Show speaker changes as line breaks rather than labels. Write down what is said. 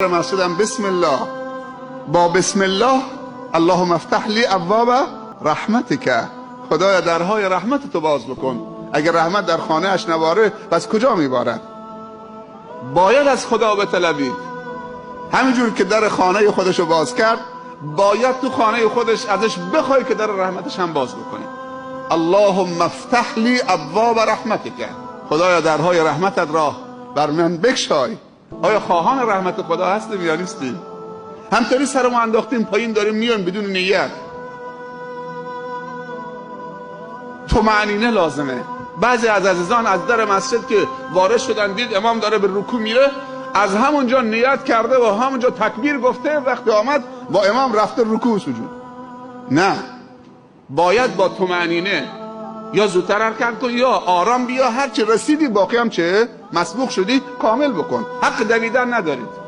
مسجدم بسم الله، با بسم الله اللهم افتح لی ابواب رحمتک، خدایا درهای رحمت تو باز بکن. اگر رحمت در خانه اش نباره پس کجا میبارد؟ باید از خدا بطلبید. همینجور که در خانه خودشو باز کرد باید تو خانه خودش ازش بخوای که در رحمتش هم باز بکنه. اللهم افتح لی ابواب رحمتک، خدایا درهای رحمتت را بر من بگشای. آیا خواهان رحمت خدا هستیم یا نیستیم؟ همطوری سرمو انداختیم پایین داریم میایم بدون نیت. طمأنینه لازمه. بعضی از عزیزان از در مسجد که وارد شدن دید امام داره به رکوع میره، از همونجا نیت کرده و همونجا تکبیر گفته، وقتی آمد با امام رفته رکوع و سجود. نه، باید با طمأنینه یا زودتر حرکت کن یا آرام بیا، هر چی رسیدی باقی هم چه مسبوق شدی کامل بکن. حق دویدن ندارید.